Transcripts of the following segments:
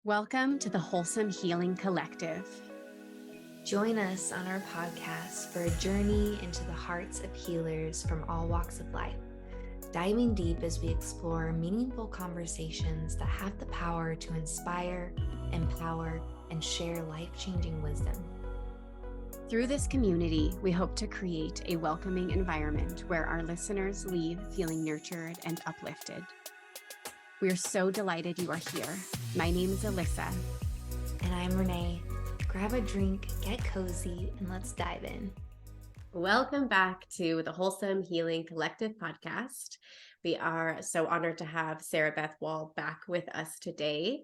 Welcome to the Wholesome Healing Collective. Join us on our podcast for a journey into the hearts of healers from all walks of life, diving deep as we explore meaningful conversations that have the power to inspire, empower, and share life-changing wisdom. Through this community, we hope to create a welcoming environment where our listeners leave feeling nurtured and uplifted. We are so delighted you are here. My name is Alyssa. And I'm Renee. Grab a drink, get cozy, and let's dive in. Welcome back to the Wholesome Healing Collective podcast. We are so honored to have Sara Beth Wald back with us today.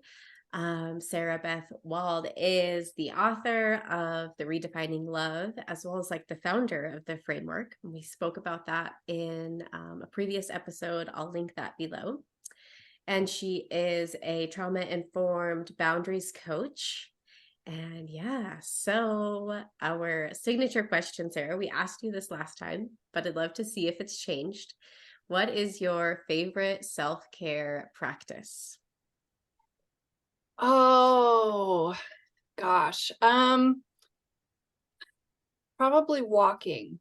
Sara Beth Wald is the author of the Redefining Love, as well as the founder of the framework. We spoke about that in a previous episode. I'll link that below. And she is a trauma-informed boundaries coach. And so our signature question, Sara, we asked you this last time, but I'd love to see if it's changed. What is your favorite self-care practice? Oh, gosh. Probably walking.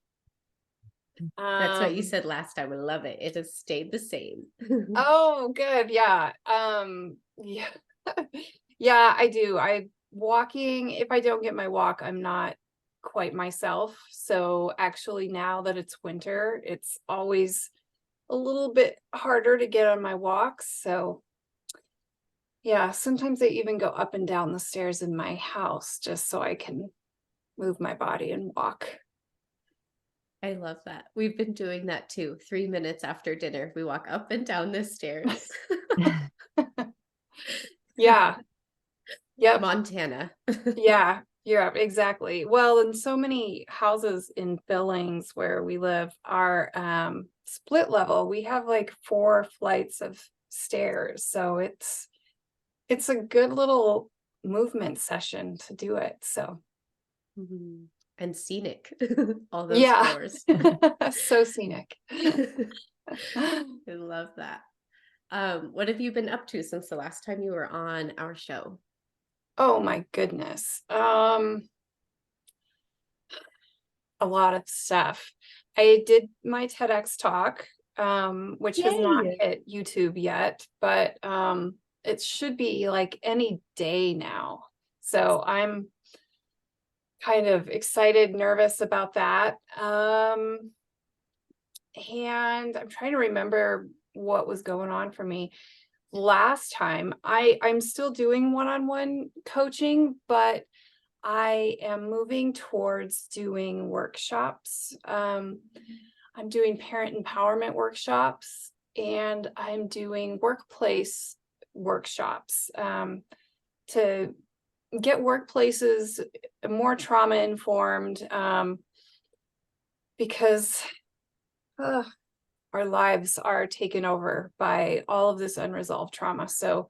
That's what you said last time. I love it. It has stayed the same. Oh, good. Yeah. Yeah. Yeah, I do. Walking, if I don't get my walk, I'm not quite myself. So actually now that it's winter, it's always a little bit harder to get on my walks. So yeah, sometimes I even go up and down the stairs in my house just so I can move my body and walk. I love that. We've been doing that too. 3 minutes after dinner, we walk up and down the stairs. Yeah. Yep. Montana. Yeah, exactly. Well, and so many houses in Billings where we live are split level. We have 4 flights of stairs. So it's a good little movement session to do it. So and scenic. All those floors. So scenic. I love that. What have you been up to since the last time you were on our show? Oh my goodness. A lot of stuff. I did my TEDx talk, which has not hit YouTube yet, but it should be any day now. So I'm kind of excited, nervous about that. And I'm trying to remember what was going on for me last time. I'm still doing one-on-one coaching, but I am moving towards doing workshops. I'm doing parent empowerment workshops, and I'm doing workplace workshops to get workplaces more trauma informed, because our lives are taken over by all of this unresolved trauma. So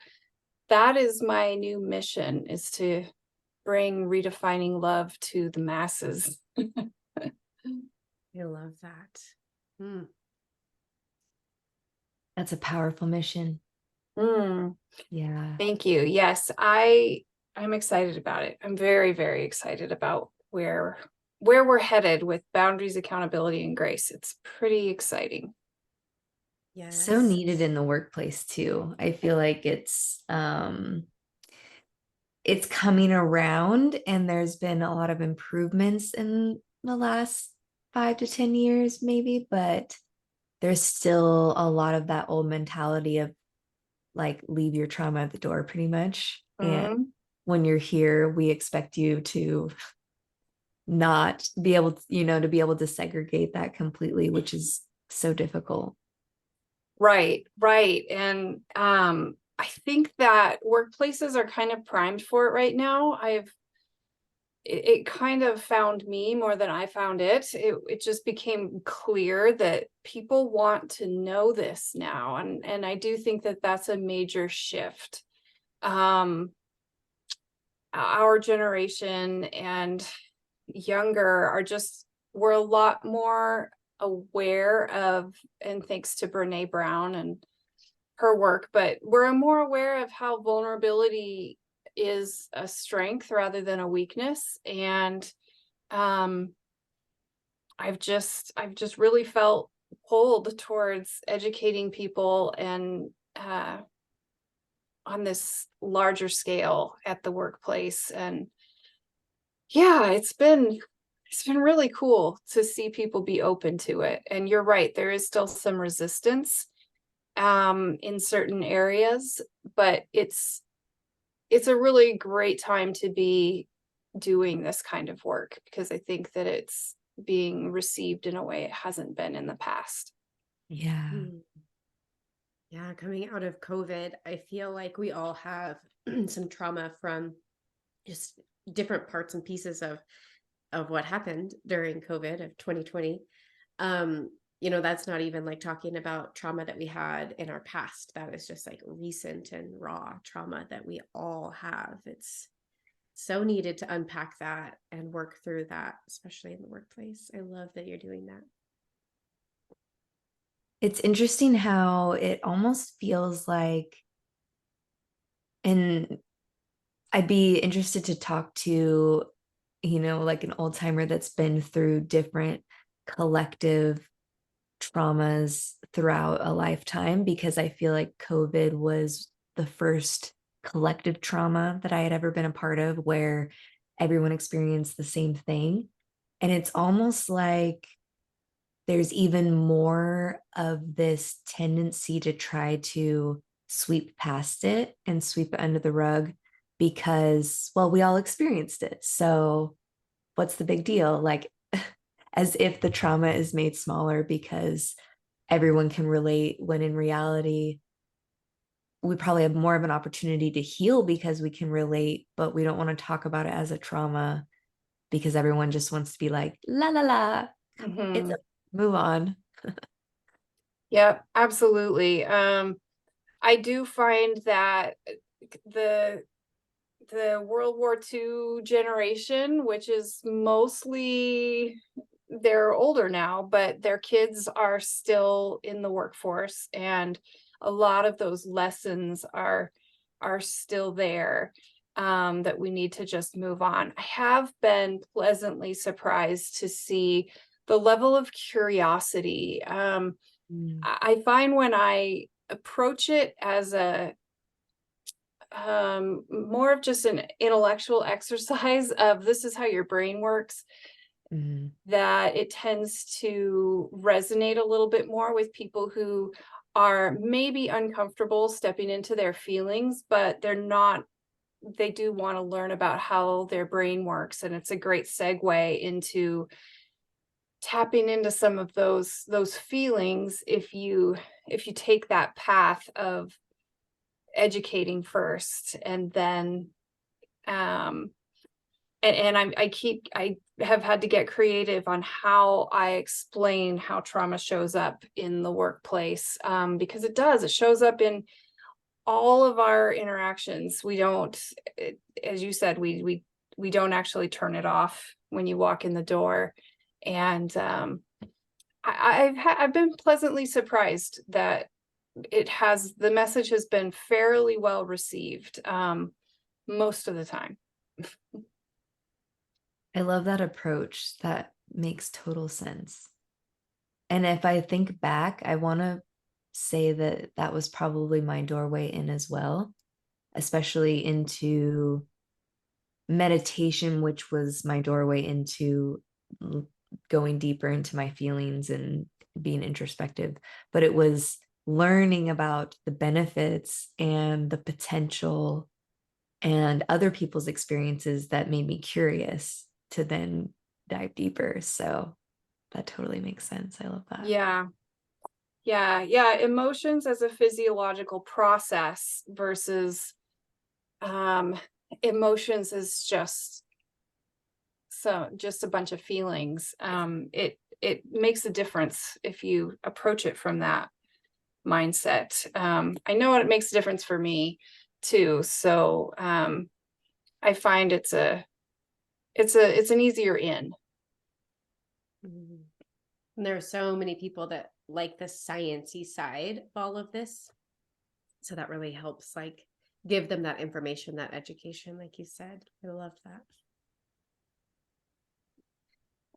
that is my new mission, is to bring redefining love to the masses. I love that. That's a powerful mission. Yeah. Thank you. Yes, I'm excited about it. I'm very, very excited about where we're headed with boundaries, accountability, and grace. It's pretty exciting. Yes. So needed in the workplace too. I feel like it's coming around, and there's been a lot of improvements in the last 5 to 10 years, maybe, but there's still a lot of that old mentality of leave your trauma at the door, pretty much. And when you're here, we expect you to not be able to, to be able to segregate that completely, which is so difficult. Right. And I think that workplaces are kind of primed for it right now. It kind of found me more than I found it. It just became clear that people want to know this now. And I do think that that's a major shift. Our generation and younger we're a lot more aware of, and thanks to Brene Brown and her work, but we're more aware of how vulnerability is a strength rather than a weakness. And I've just really felt pulled towards educating people and on this larger scale at the workplace. And yeah, it's been really cool to see people be open to it. And you're right, there is still some resistance in certain areas, but it's a really great time to be doing this kind of work, because I think that it's being received in a way it hasn't been in the past. Yeah. Yeah, coming out of COVID, I feel like we all have some trauma from just different parts and pieces of what happened during COVID of 2020. That's not even like talking about trauma that we had in our past. That is just like recent and raw trauma that we all have. It's so needed to unpack that and work through that, especially in the workplace. I love that you're doing that. It's interesting how it almost feels like, and I'd be interested to talk to, like an old timer that's been through different collective traumas throughout a lifetime, because I feel like COVID was the first collective trauma that I had ever been a part of where everyone experienced the same thing. And it's almost like there's even more of this tendency to try to sweep past it and sweep it under the rug because, well, we all experienced it. So what's the big deal? Like, as if the trauma is made smaller because everyone can relate, when in reality, we probably have more of an opportunity to heal because we can relate, but we don't want to talk about it as a trauma because everyone just wants to be like, la, la, la, it's a move on. Yep, absolutely. I do find that the World War II generation, which is mostly, they're older now, but their kids are still in the workforce, and a lot of those lessons are still there, that we need to just move on. I have been pleasantly surprised to see the level of curiosity. I find when I approach it as a more of just an intellectual exercise of this is how your brain works, that it tends to resonate a little bit more with people who are maybe uncomfortable stepping into their feelings, but they do want to learn about how their brain works. And it's a great segue into tapping into some of those feelings if you take that path of educating first, and then I have had to get creative on how I explain how trauma shows up in the workplace, because it shows up in all of our interactions. We don't, as you said, we don't actually turn it off when you walk in the door. And I've been pleasantly surprised that the message has been fairly well received, most of the time. I love that approach. That makes total sense. And if I think back, I want to say that that was probably my doorway in as well, especially into meditation, which was my doorway into going deeper into my feelings and being introspective. But it was learning about the benefits and the potential and other people's experiences that made me curious to then dive deeper. So that totally makes sense. I love that. Yeah. Emotions as a physiological process versus emotions as just a bunch of feelings. It makes a difference if you approach it from that mindset. I know it makes a difference for me too. So I find it's an easier in. And there are so many people that like the sciencey side of all of this. So that really helps like give them that information, that education, like you said. I love that.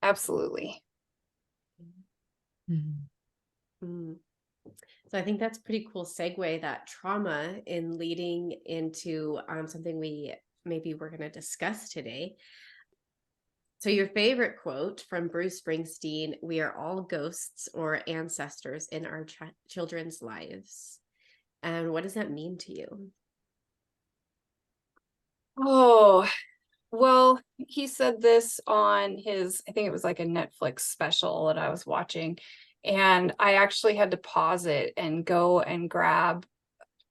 Absolutely. Mm. So I think that's a pretty cool segue, that trauma in leading into something we're going to discuss today. So your favorite quote from Bruce Springsteen: "We are all ghosts or ancestors in our children's lives." And what does that mean to you? Oh, well, he said this on his, I think it was like a Netflix special that I was watching. And I actually had to pause it and go and grab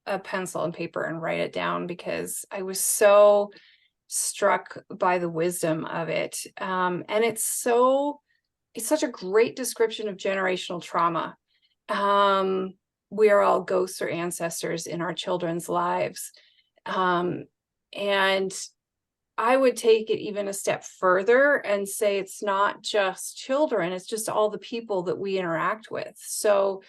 a pencil and paper and write it down because I was so struck by the wisdom of it. And it's such a great description of generational trauma. We are all ghosts or ancestors in our children's lives. And I would take it even a step further and say it's not just children, it's just all the people that we interact with. So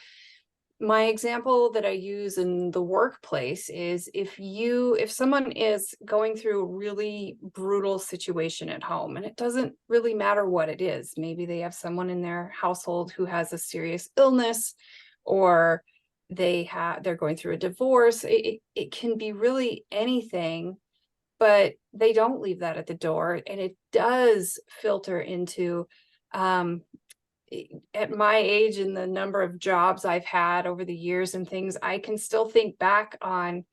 my example that I use in the workplace is if someone is going through a really brutal situation at home, and it doesn't really matter what it is, maybe they have someone in their household who has a serious illness, or they're going through a divorce. It can be really anything, but they don't leave that at the door, and it does filter into at my age and the number of jobs I've had over the years and things, I can still think back on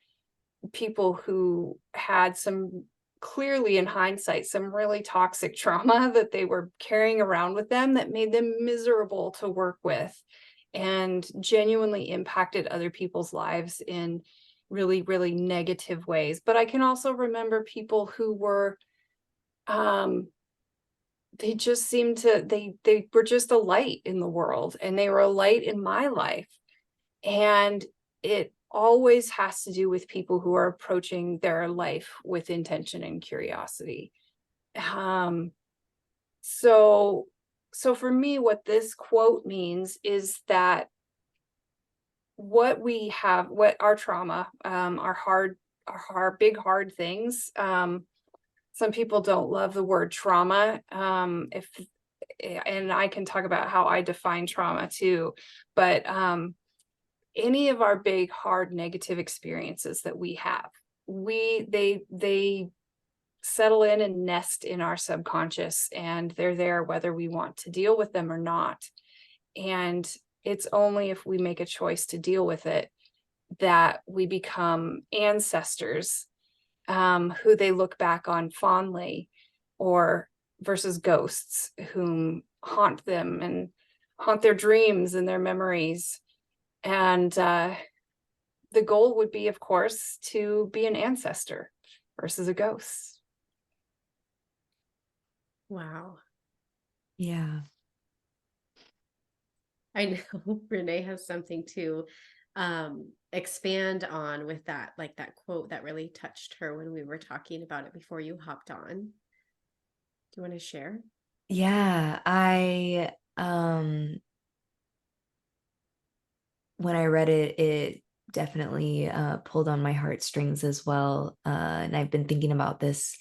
people who had some, clearly in hindsight, some really toxic trauma that they were carrying around with them that made them miserable to work with and genuinely impacted other people's lives in really, really negative ways. But I can also remember people who were they just seemed to they were just a light in the world, and they were a light in my life. And it always has to do with people who are approaching their life with intention and curiosity. So for me, what this quote means is that what we have, what our trauma, our big hard things, some people don't love the word trauma. And I can talk about how I define trauma too, but any of our big, hard, negative experiences that we have, they settle in and nest in our subconscious, and they're there whether we want to deal with them or not. And it's only if we make a choice to deal with it that we become ancestors who they look back on fondly, or versus ghosts whom haunt them and haunt their dreams and their memories. And the goal would be, of course, to be an ancestor versus a ghost. Wow. Yeah. I know Renee has something to expand on with that, like that quote that really touched her when we were talking about it before you hopped on. Do you want to share? Yeah, I when I read it, it definitely pulled on my heartstrings as well. And I've been thinking about this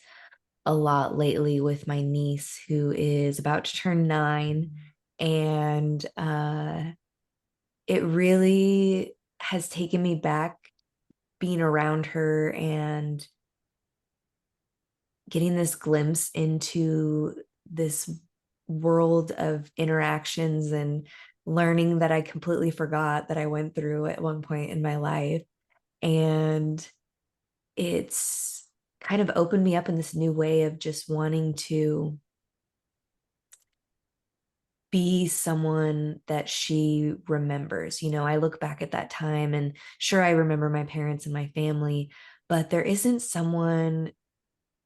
a lot lately with my niece, who is about to turn 9. And it really has taken me back being around her and getting this glimpse into this world of interactions and learning that I completely forgot that I went through at one point in my life. And it's kind of opened me up in this new way of just wanting to be someone that she remembers. You know, I look back at that time, and sure, I remember my parents and my family, but there isn't someone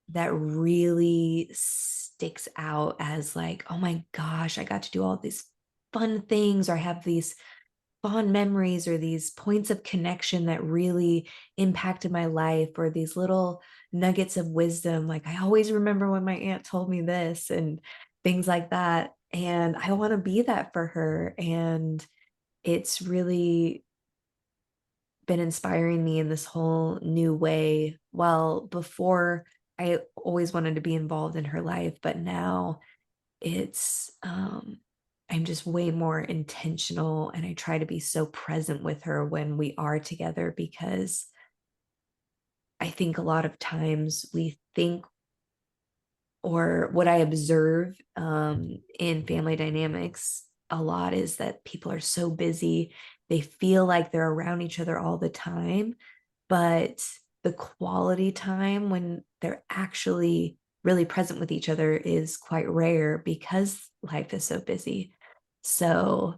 that really sticks out as like, oh my gosh, I got to do all these fun things, or I have these fond memories, or these points of connection that really impacted my life, or these little nuggets of wisdom. Like, I always remember when my aunt told me this and things like that. And I want to be that for her. And it's really been inspiring me in this whole new way. Well, before I always wanted to be involved in her life, but now it's I'm just way more intentional, and I try to be so present with her when we are together, because I think a lot of times we think, or what I observe in family dynamics a lot, is that people are so busy. They feel like they're around each other all the time, but the quality time when they're actually really present with each other is quite rare because life is so busy. So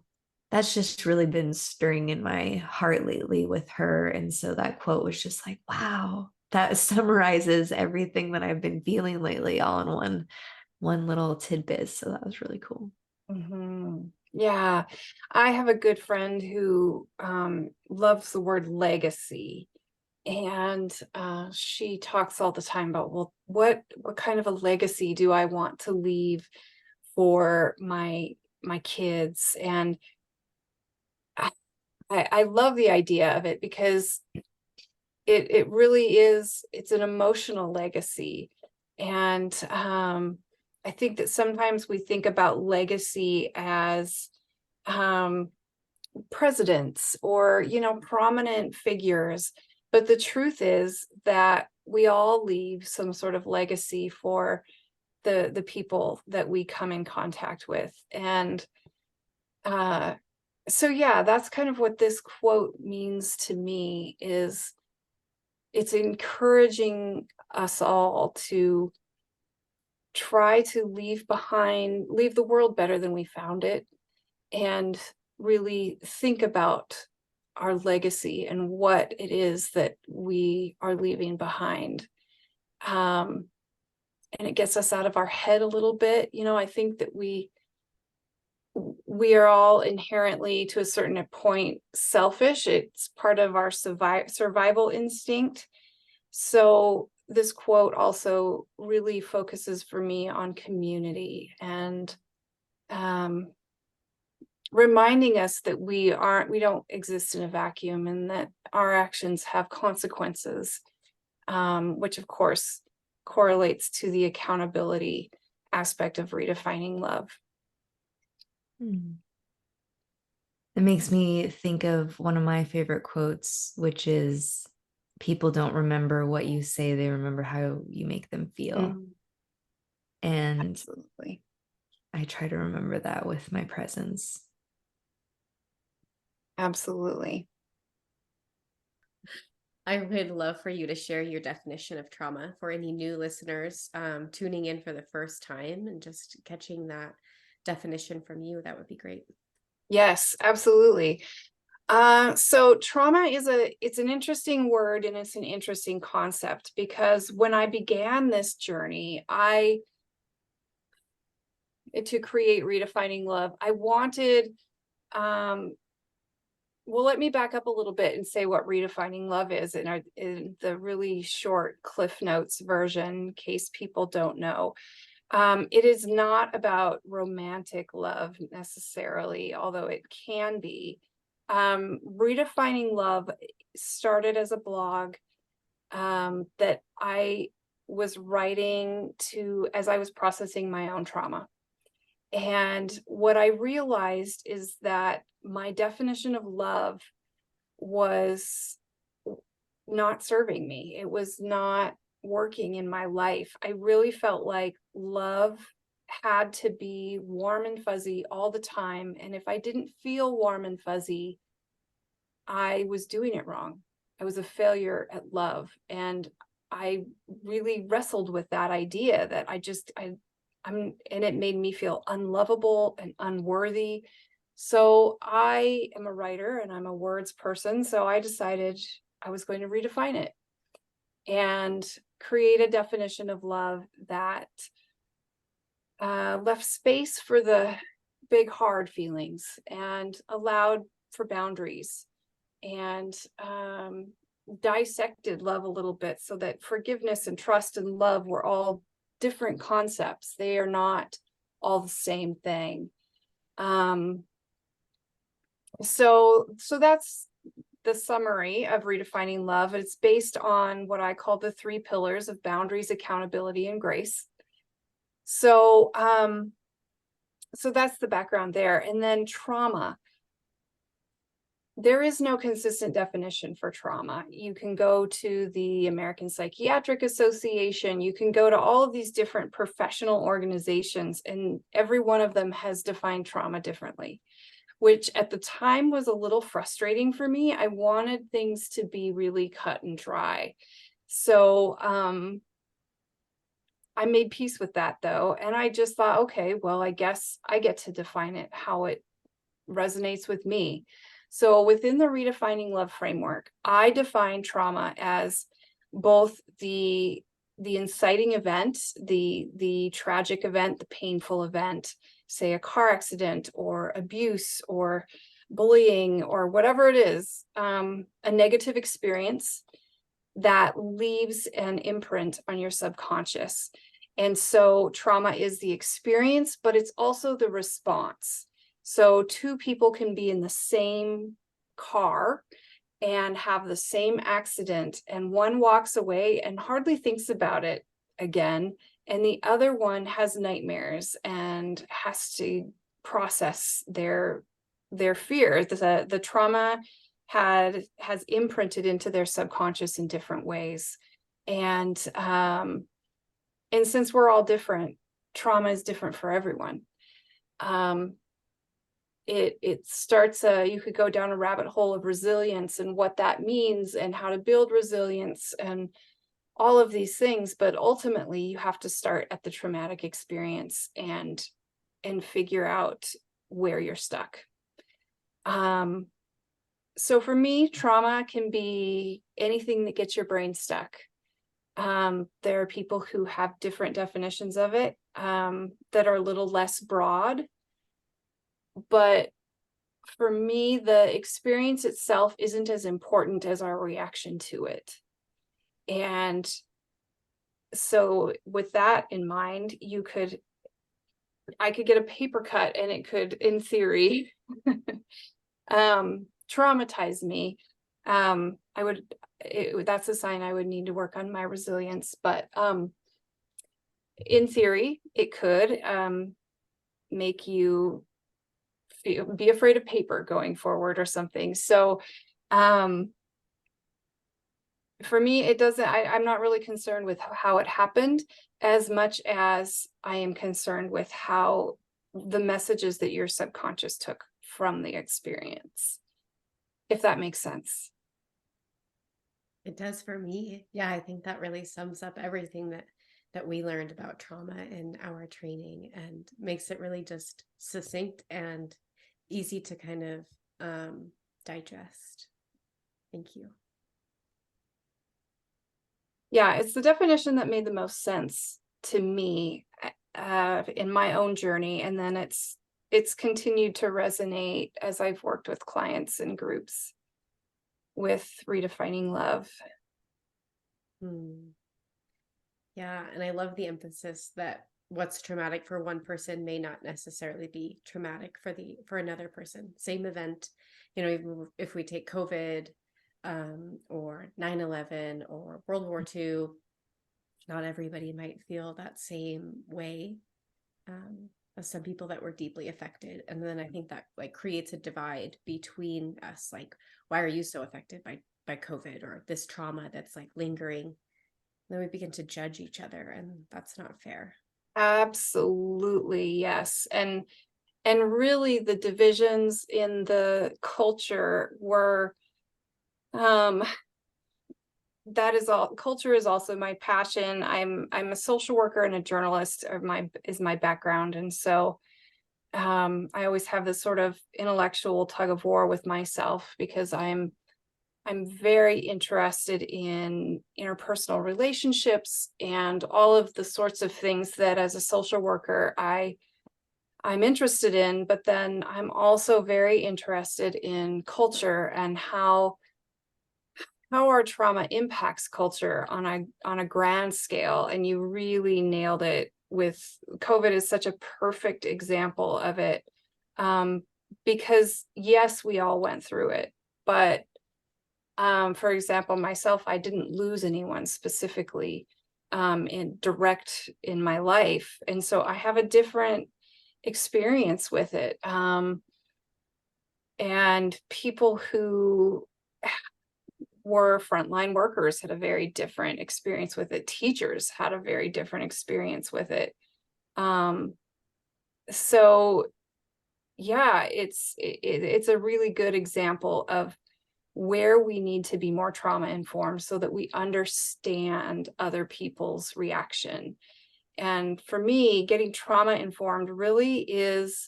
that's just really been stirring in my heart lately with her. And so that quote was just like, wow, that summarizes everything that I've been feeling lately all in one little tidbit. So that was really cool. Mm-hmm. Yeah, I have a good friend who loves the word legacy, and she talks all the time about, well, what kind of a legacy do I want to leave for my kids? And I love the idea of it, because it really is, it's an emotional legacy. And I think that sometimes we think about legacy as presidents or, prominent figures. But the truth is that we all leave some sort of legacy for the people that we come in contact with. And so yeah, that's kind of what this quote means to me. Is it's encouraging us all to try to leave the world better than we found it, and really think about our legacy and what it is that we are leaving behind. And it gets us out of our head a little bit. I think that we are all inherently, to a certain point, selfish. It's part of our survival instinct. So this quote also really focuses for me on community, and reminding us that we don't exist in a vacuum, and that our actions have consequences, which of course correlates to the accountability aspect of redefining love. It makes me think of one of my favorite quotes, which is, people don't remember what you say, they remember how you make them feel. And Absolutely. I try to remember that with my presence. Absolutely. I would love for you to share your definition of trauma for any new listeners tuning in for the first time, and just catching that definition from you. That would be great. Yes, absolutely. So trauma it's an interesting word, and it's an interesting concept, because when I began this journey, to create Redefining Love, I wanted, well, let me back up a little bit and say what Redefining Love is in the really short Cliff Notes version, in case people don't know. It is not about romantic love necessarily, although it can be. Redefining Love started as a blog that I was writing as I was processing my own trauma. And what I realized is that my definition of love was not serving me. It was not working in my life. I really felt like love had to be warm and fuzzy all the time. And if I didn't feel warm and fuzzy, I was doing it wrong. I was a failure at love. And I really wrestled with that idea that and it made me feel unlovable and unworthy. So I am a writer, and I'm a words person. So I decided I was going to redefine it and create a definition of love that left space for the big, hard feelings, and allowed for boundaries, and dissected love a little bit, so that forgiveness and trust and love were all different concepts. They are not all the same thing. So that's the summary of Redefining Love. It's based on what I call the 3 pillars of boundaries, accountability, and grace. So, so that's the background there. And then trauma. There is no consistent definition for trauma. You can go to the American Psychiatric Association. You can go to all of these different professional organizations, and every one of them has defined trauma differently, which at the time was a little frustrating for me. I wanted things to be really cut and dry. So I made peace with that, though. And I just thought, okay, well, I guess I get to define it how it resonates with me. So within the Redefining Love framework, I define trauma as both the inciting event, the tragic event, the painful event, say a car accident or abuse or bullying or whatever it is, a negative experience that leaves an imprint on your subconscious. And so trauma is the experience, but it's also the response. So 2 people can be in the same car and have the same accident, and one walks away and hardly thinks about it again, and the other one has nightmares and has to process their fear. The trauma has imprinted into their subconscious in different ways. And since we're all different, trauma is different for everyone. It starts you could go down a rabbit hole of resilience and what that means and how to build resilience and all of these things, but ultimately you have to start at the traumatic experience and figure out where you're stuck. So for me, trauma can be anything that gets your brain stuck. There are people who have different definitions of it that are a little less broad. But for me, the experience itself isn't as important as our reaction to it. And so with that in mind, I could get a paper cut and it could, in theory, traumatize me. That's a sign I would need to work on my resilience. But in theory, it could make you be afraid of paper going forward or something. So for me, it doesn't, I'm not really concerned with how it happened as much as I am concerned with how the messages that your subconscious took from the experience, if that makes sense. It does for me. Yeah, I think that really sums up everything that we learned about trauma in our training and makes it really just succinct and easy to kind of digest. Thank you. Yeah, it's the definition that made the most sense to me in my own journey. And then it's continued to resonate as I've worked with clients and groups with Redefining Love. Yeah, and I love the emphasis that what's traumatic for one person may not necessarily be traumatic for another person. Same event, even if we take COVID or 9/11 or World War II, not everybody might feel that same way as some people that were deeply affected. And then I think that creates a divide between us. Like, why are you so affected by COVID or this trauma that's lingering? And then we begin to judge each other, and that's not fair. Absolutely, yes. And really the divisions in the culture were that is all. Culture is also my passion. I'm a social worker and a journalist is my background. And so I always have this sort of intellectual tug of war with myself because I'm very interested in interpersonal relationships and all of the sorts of things that as a social worker I'm interested in, but then I'm also very interested in culture and how our trauma impacts culture on a grand scale. And you really nailed it with COVID is such a perfect example of it. Because yes, we all went through it, but For example, myself, I didn't lose anyone specifically in my life. And so I have a different experience with it. And people who were frontline workers had a very different experience with it. Teachers had a very different experience with it. So yeah, it's a really good example of where we need to be more trauma informed so that we understand other people's reaction. And for me, getting trauma informed really is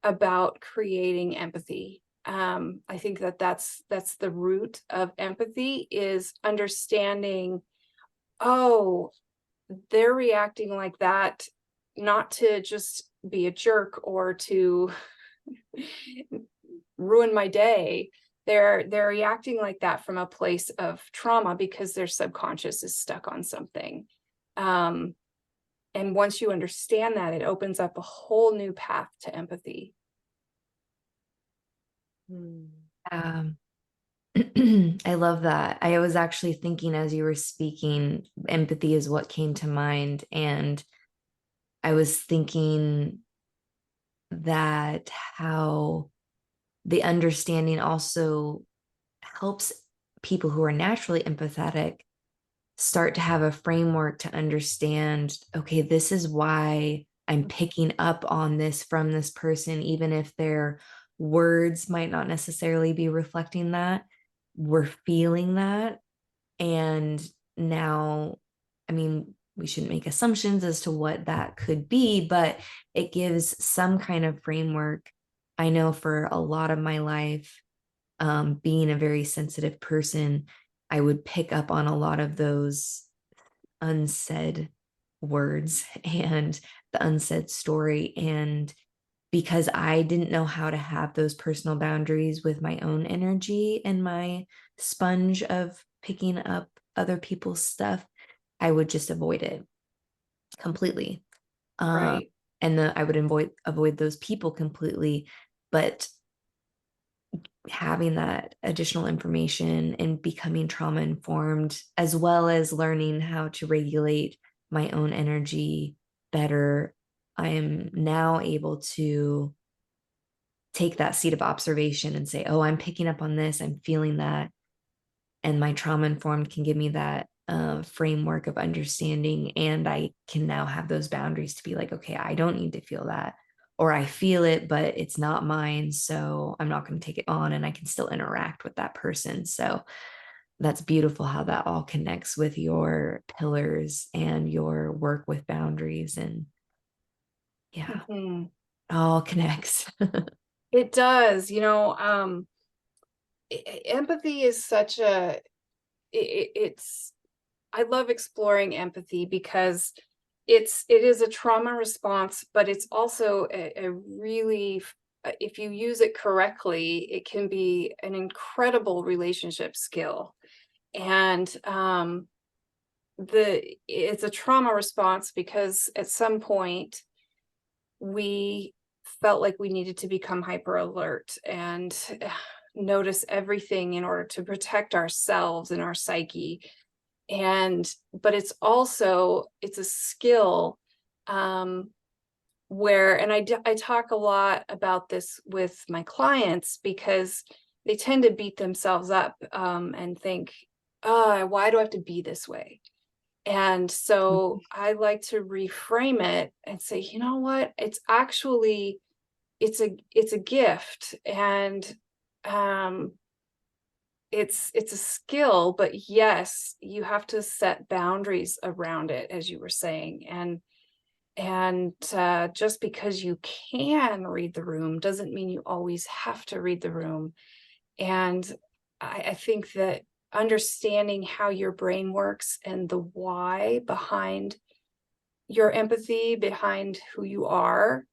about creating empathy. I think that's the root of empathy, is understanding, oh, they're reacting like that, not to just be a jerk or to ruin my day. They're reacting like that from a place of trauma because their subconscious is stuck on something. And once you understand that, it opens up a whole new path to empathy. I love that. I was actually thinking as you were speaking, empathy is what came to mind. And I was thinking that how the understanding also helps people who are naturally empathetic start to have a framework to understand, okay, this is why I'm picking up on this from this person, even if their words might not necessarily be reflecting that. We're feeling that. And now, I mean, we shouldn't make assumptions as to what that could be, but it gives some kind of framework. I know for a lot of my life, being a very sensitive person, I would pick up on a lot of those unsaid words and the unsaid story. And because I didn't know how to have those personal boundaries with my own energy and my sponge of picking up other people's stuff, I would just avoid it completely. Right. And I would avoid those people completely. But having that additional information and becoming trauma informed, as well as learning how to regulate my own energy better, I am now able to take that seat of observation and say, oh, I'm picking up on this, I'm feeling that. And my trauma informed can give me that framework of understanding. And I can now have those boundaries to be like, okay, I don't need to feel that. Or I feel it, but it's not mine. So I'm not going to take it on, and I can still interact with that person. So that's beautiful how that all connects with your pillars and your work with boundaries. And yeah, Mhm. all connects. It does. Empathy is such it's I love exploring empathy because it is a trauma response, but it's also a really, if you use it correctly, it can be an incredible relationship skill. And it's a trauma response because at some point we felt like we needed to become hyper alert and notice everything in order to protect ourselves and our psyche. But it's a skill, where, and I talk a lot about this with my clients because they tend to beat themselves up, and think, oh, why do I have to be this way? And so I like to reframe it and say, you know what? It's actually, it's a gift. And it's a skill, but yes, you have to set boundaries around it, as you were saying. And just because you can read the room doesn't mean you always have to read the room. And I think that understanding how your brain works and the why behind your empathy, behind who you are,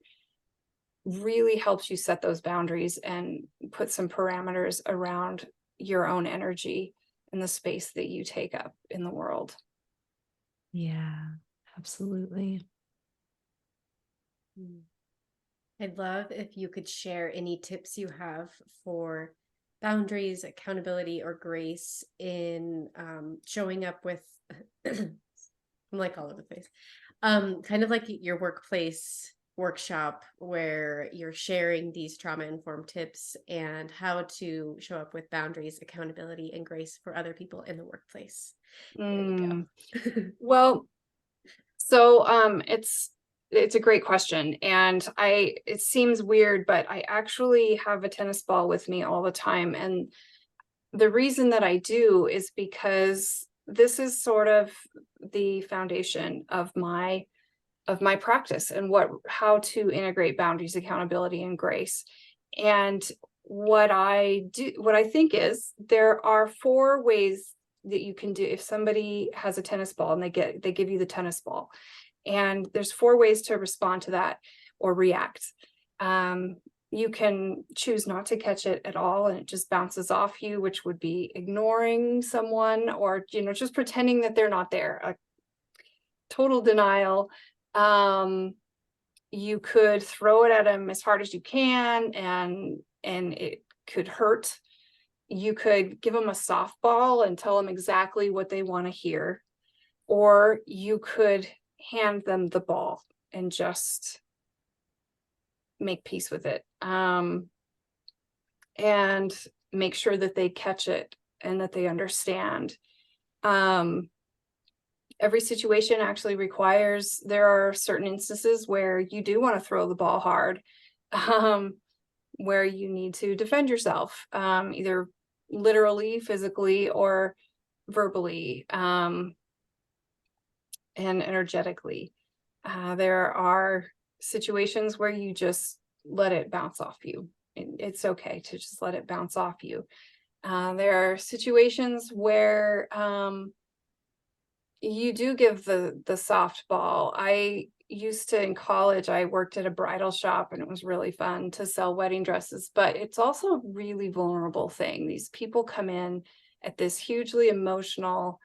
really helps you set those boundaries and put some parameters around your own energy and the space that you take up in the world. Yeah, absolutely. I'd love if you could share any tips you have for boundaries, accountability, or grace in showing up with, I'm like all over the place, kind of like your workplace workshop where you're sharing these trauma-informed tips and how to show up with boundaries, accountability, and grace for other people in the workplace. There you go. Well, so it's a great question. And it seems weird, but I actually have a tennis ball with me all the time. And the reason that I do is because this is sort of the foundation of my practice and how to integrate boundaries, accountability, and grace. And what I think is there are 4 ways that you can do if somebody has a tennis ball and they give you the tennis ball. And there's 4 ways to respond to that or react. You can choose not to catch it at all and it just bounces off you, which would be ignoring someone or, just pretending that they're not there, a total denial. You could throw it at them as hard as you can and it could hurt. You could give them a softball and tell them exactly what they want to hear. Or you could hand them the ball and just make peace with it. And make sure that they catch it and that they understand. Every situation actually there are certain instances where you do want to throw the ball hard, where you need to defend yourself, either literally, physically, or verbally, and energetically. There are situations where you just let it bounce off you. It's okay to just let it bounce off you. There are situations where you do give the softball. I used to, in college, I worked at a bridal shop and it was really fun to sell wedding dresses, but it's also a really vulnerable thing. These people come in at this hugely emotional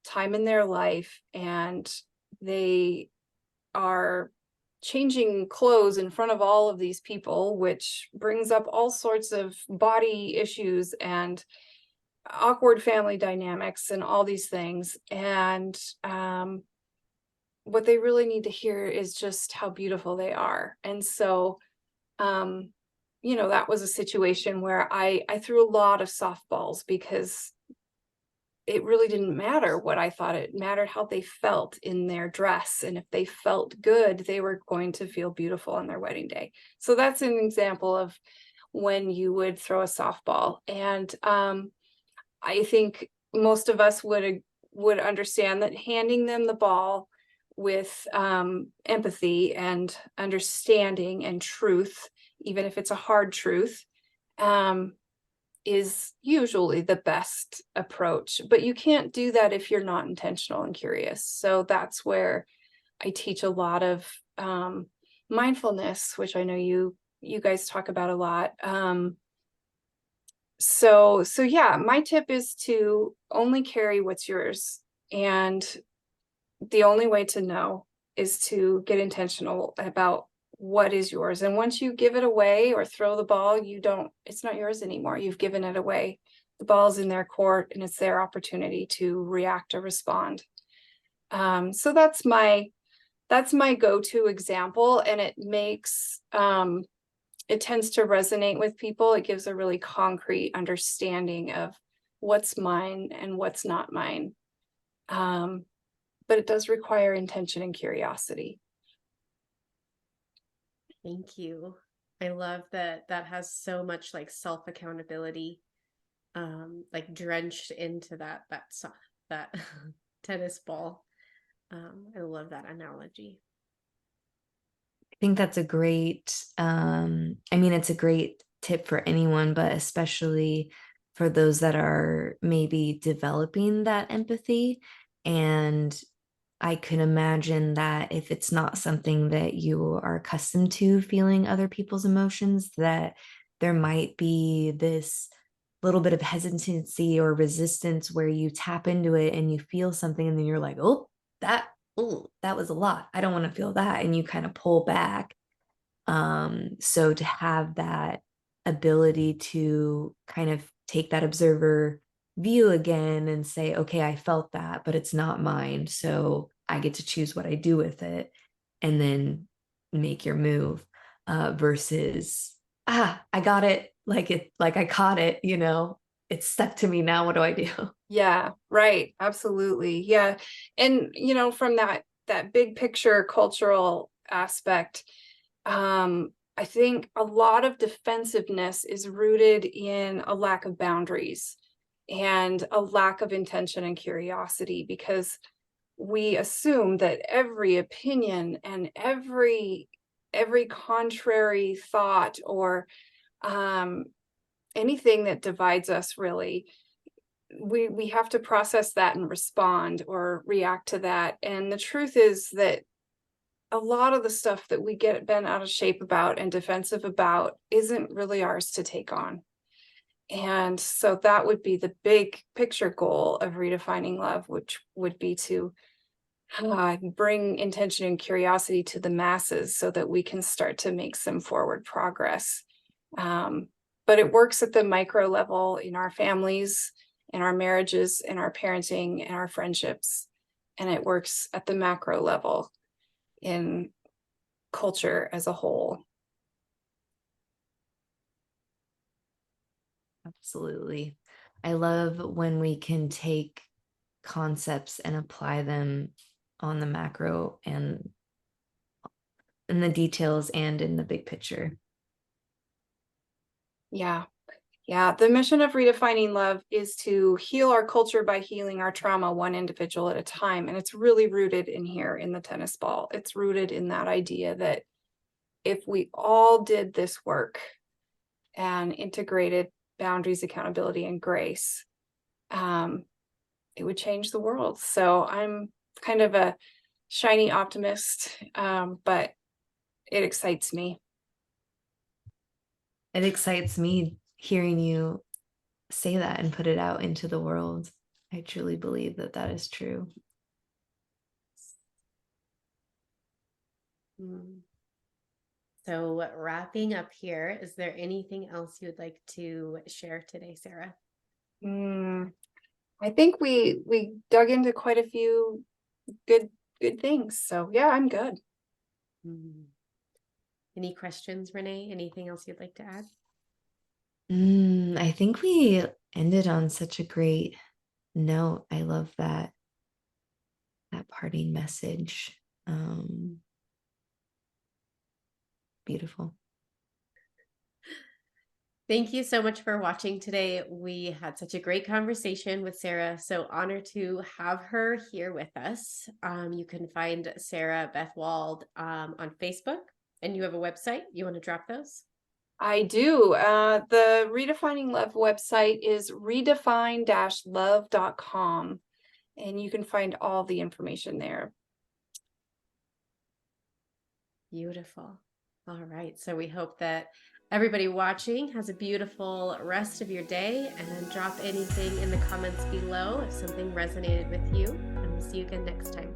time in their life and they are changing clothes in front of all of these people, which brings up all sorts of body issues and awkward family dynamics and all these things. And what they really need to hear is just how beautiful they are. And so, that was a situation where I threw a lot of softballs because it really didn't matter what I thought. It mattered how they felt in their dress. And if they felt good, they were going to feel beautiful on their wedding day. So that's an example of when you would throw a softball. And I think most of us would understand that handing them the ball with empathy and understanding and truth, even if it's a hard truth, is usually the best approach. But you can't do that if you're not intentional and curious. So that's where I teach a lot of mindfulness, which I know you guys talk about a lot. So yeah, my tip is to only carry what's yours. And the only way to know is to get intentional about what is yours. And once you give it away or throw the ball, it's not yours anymore. You've given it away. The ball's in their court and it's their opportunity to react or respond. So that's my go-to example. And it makes, it tends to resonate with people. It gives a really concrete understanding of what's mine and what's not mine. But it does require intention and curiosity. Thank you. I love that has so much like self-accountability, like drenched into that tennis ball. I love that analogy. I think that's a great, it's a great tip for anyone, but especially for those that are maybe developing that empathy. And I can imagine that if it's not something that you are accustomed to feeling other people's emotions, that there might be this little bit of hesitancy or resistance where you tap into it and you feel something and then you're like, that was a lot. I don't want to feel that. And you kind of pull back. So to have that ability to kind of take that observer view again and say, okay, I felt that, but it's not mine. So I get to choose what I do with it, and then make your move, versus, I got it. Like I caught it, it's stuck to me. Now what do I do? Yeah, right. Absolutely. Yeah. And from that big picture cultural aspect, I think a lot of defensiveness is rooted in a lack of boundaries and a lack of intention and curiosity, because we assume that every opinion and every contrary thought, or anything that divides us, really, we have to process that and respond or react to that. And the truth is that a lot of the stuff that we get bent out of shape about and defensive about isn't really ours to take on. And so that would be the big picture goal of redefining love, which would be to bring intention and curiosity to the masses so that we can start to make some forward progress. But it works at the micro level in our families, in our marriages, in our parenting, in our friendships. And it works at the macro level in culture as a whole. Absolutely. I love when we can take concepts and apply them on the macro and in the details and in the big picture. Yeah. Yeah. The mission of redefining love is to heal our culture by healing our trauma one individual at a time. And it's really rooted in here in the tennis ball. It's rooted in that idea that if we all did this work and integrated boundaries, accountability, and grace, it would change the world. So I'm kind of a shiny optimist, but it excites me. It excites me hearing you say that and put it out into the world. I truly believe that that is true. So wrapping up here, is there anything else you would like to share today, Sara? I think we dug into quite a few good things. So yeah, I'm good. Any questions, Renee? Anything else you'd like to add? I think we ended on such a great note. I love that parting message. Beautiful. Thank you so much for watching today. We had such a great conversation with Sara. So honored to have her here with us. You can find Sara Beth Wald on Facebook, and you have a website. You want to drop those? I do. The Redefining Love website is redefine-love.com, and you can find all the information there. Beautiful. All right. So we hope that everybody watching has a beautiful rest of your day, and then drop anything in the comments below if something resonated with you, and we'll see you again next time.